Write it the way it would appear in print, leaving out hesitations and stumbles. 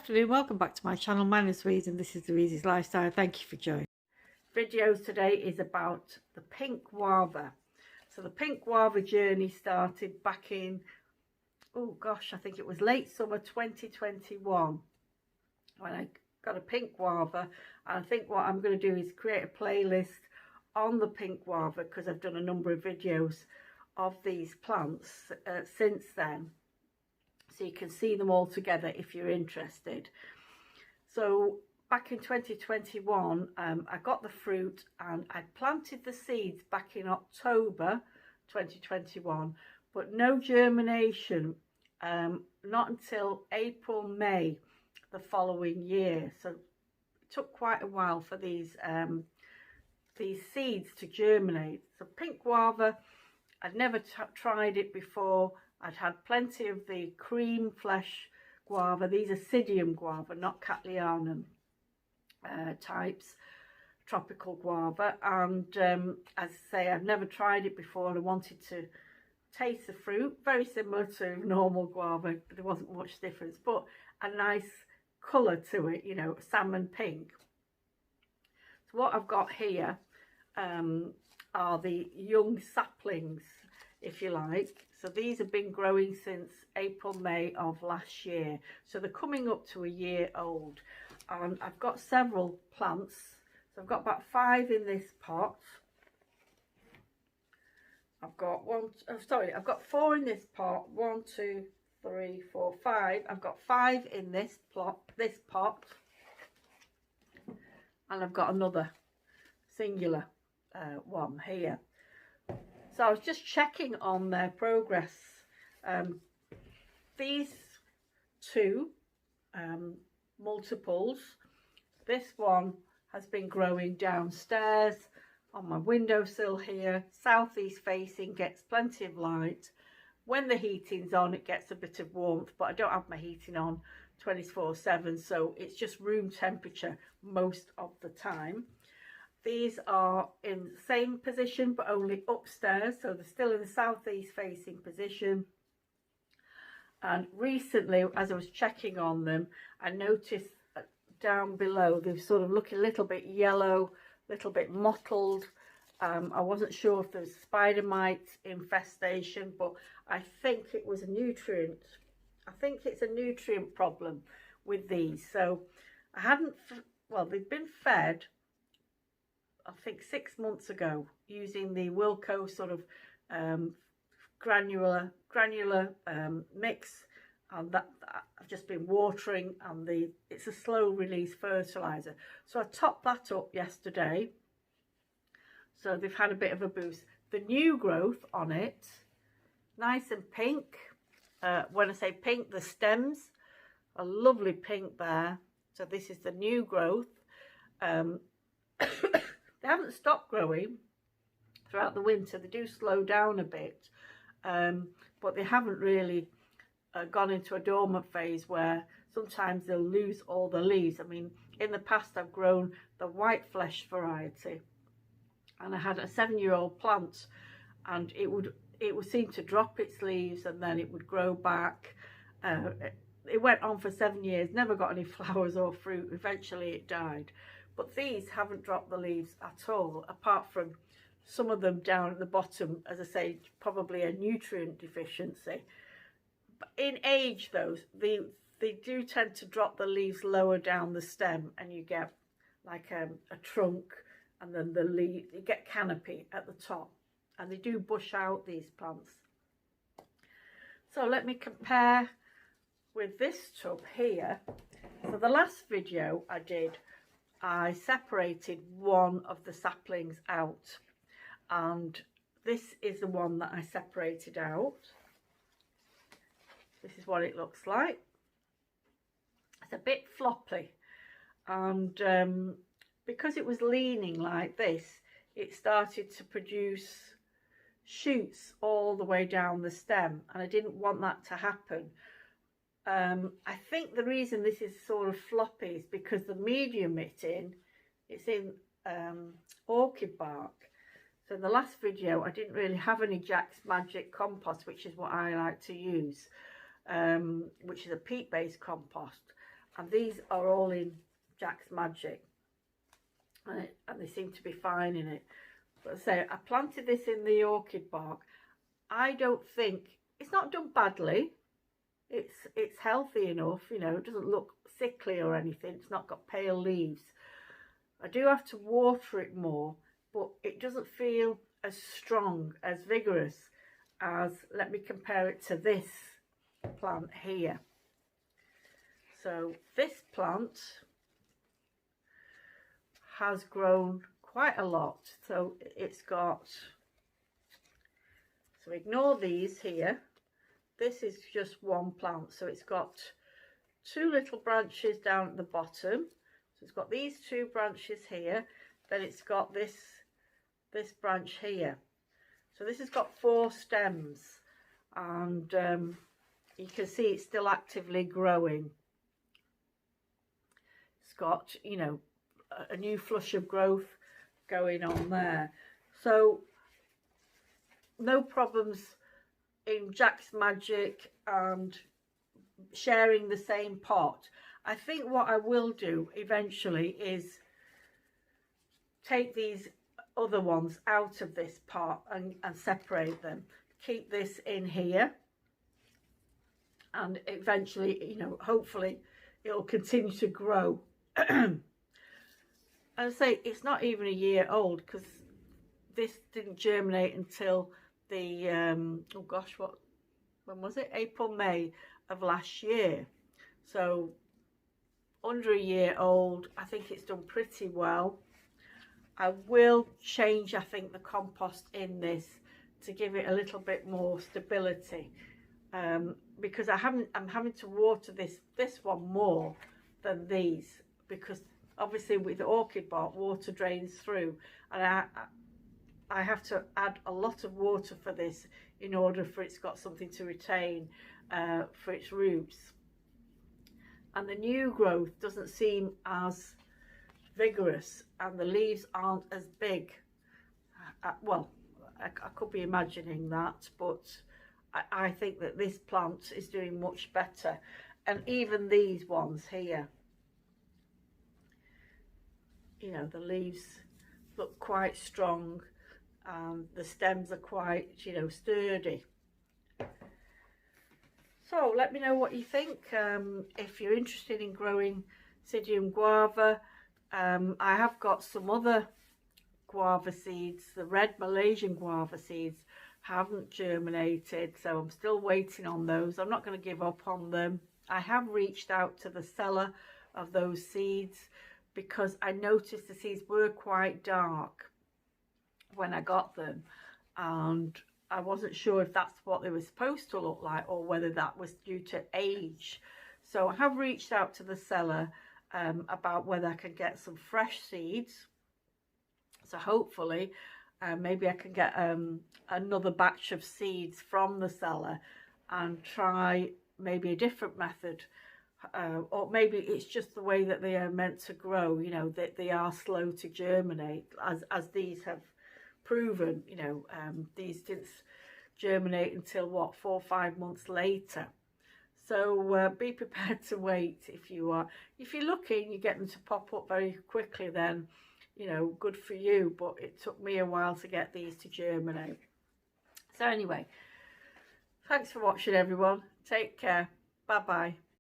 afternoon, welcome back to my channel. My name is Louise and this is Louise's Lifestyle. Thank you for joining. Videos today is about the Pink Guava. So the Pink Guava journey started back in, oh gosh, I think it was late summer 2021 when I got a Pink Guava. And I think what I'm going to do is create a playlist on the Pink Guava because I've done a number of videos of these plants since then. So you can see them all together if you're interested. So back in 2021, I got the fruit and I planted the seeds back in October 2021, but no germination, not until April, May the following year. So it took quite a while for these seeds to germinate. So Pink Guava, I'd never tried it before. I'd had plenty of the cream flesh guava. These are Psidium guava, not Cattleyarnum types, tropical guava. And as I say, I've never tried it before and I wanted to taste the fruit. Very similar to normal guava, but there wasn't much difference. But a nice colour to it, you know, salmon pink. So what I've got here are the young saplings, if you like. So these have been growing since April, May of last year. So they're coming up to a year old. And I've got several plants. So I've got about 5 in this pot. I've got I've got 4 in this pot. 1, 2, 3, 4, 5. I've got 5 in this pot. And I've got another singular one here. So I was just checking on their progress. These 2 multiples, this one has been growing downstairs on my windowsill here, southeast facing, gets plenty of light. When the heating's on, it gets a bit of warmth, but I don't have my heating on 24/7, so it's just room temperature most of the time. These are in the same position but only upstairs, so they're still in the southeast facing position. And recently, as I was checking on them, I noticed down below they're sort of looking a little bit yellow, a little bit mottled. I wasn't sure if there was spider mite infestation, but I think it was a nutrient. I think it's a nutrient problem with these. So I hadn't, well, they've been fed I think 6 months ago using the Wilco sort of granular mix, and that I've just been watering, and it's a slow release fertilizer. So I topped that up yesterday, so they've had a bit of a boost. The new growth on it, nice and pink. When I say pink, the stems are lovely pink there. So this is the new growth. They haven't stopped growing throughout the winter. They do slow down a bit, but they haven't really gone into a dormant phase where sometimes they'll lose all the leaves. I mean, in the past I've grown the white flesh variety, and I had a 7-year-old plant, and it would seem to drop its leaves and then it would grow back. It went on for 7 years, never got any flowers or fruit. Eventually it died. But these haven't dropped the leaves at all, apart from some of them down at the bottom, as I say, probably a nutrient deficiency. But in age, though, they do tend to drop the leaves lower down the stem, and you get like a trunk, and then the leaf, you get canopy at the top. And they do bush out, these plants. So let me compare with this tub here. So the last video I did, I separated one of the saplings out, and this is the one that I separated out. This is what it looks like. It's a bit floppy, and because it was leaning like this, it started to produce shoots all the way down the stem, and I didn't want that to happen. I think the reason this is sort of floppy is because the medium it's in orchid bark. So in the last video I didn't really have any Jack's Magic compost, which is what I like to use, which is a peat based compost, and these are all in Jack's Magic, and they seem to be fine in it. But say I planted this in the orchid bark. I don't think it's not done badly. It's healthy enough, you know. It doesn't look sickly or anything. It's not got pale leaves. I do have to water it more, but it doesn't feel as strong, as vigorous as, let me compare it to this plant here. So this plant has grown quite a lot. So it's got, so ignore these here. This is just one plant. So it's got two little branches down at the bottom. So it's got these two branches here. Then it's got this branch here. So this has got 4 stems, and you can see it's still actively growing. It's got, you know, a new flush of growth going on there. So no problems in Jack's Magic and sharing the same pot. I think what I will do eventually is take these other ones out of this pot and separate them. Keep this in here, and eventually, you know, hopefully it'll continue to grow. And I say it's not even a year old, because this didn't germinate until the oh gosh, when was it? April, May of last year. So under a year old. I think it's done pretty well. I will change, I think, the compost in this to give it a little bit more stability, because I'm having to water this one more than these, because obviously with the orchid bark, water drains through, and I have to add a lot of water for this in order for it's got something to retain for its roots. And the new growth doesn't seem as vigorous, and the leaves aren't as big. Well, I could be imagining that, but I think that this plant is doing much better. And even these ones here, you know, the leaves look quite strong, and the stems are quite, you know, sturdy. So let me know what you think. If you're interested in growing Pink Guava, I have got some other guava seeds. The red Malaysian guava seeds haven't germinated, so I'm still waiting on those. I'm not going to give up on them. I have reached out to the seller of those seeds, because I noticed the seeds were quite dark when I got them, and I wasn't sure if that's what they were supposed to look like, or whether that was due to age. So I have reached out to the seller about whether I can get some fresh seeds. So hopefully maybe I can get another batch of seeds from the seller and try maybe a different method, or maybe it's just the way that they are meant to grow, you know, that they are slow to germinate, as these have proven. You know, these didn't germinate until what, 4 or 5 months later. So be prepared to wait. If you're looking, you get them to pop up very quickly, then, you know, good for you. But it took me a while to get these to germinate. So anyway, thanks for watching, everyone. Take care. Bye bye.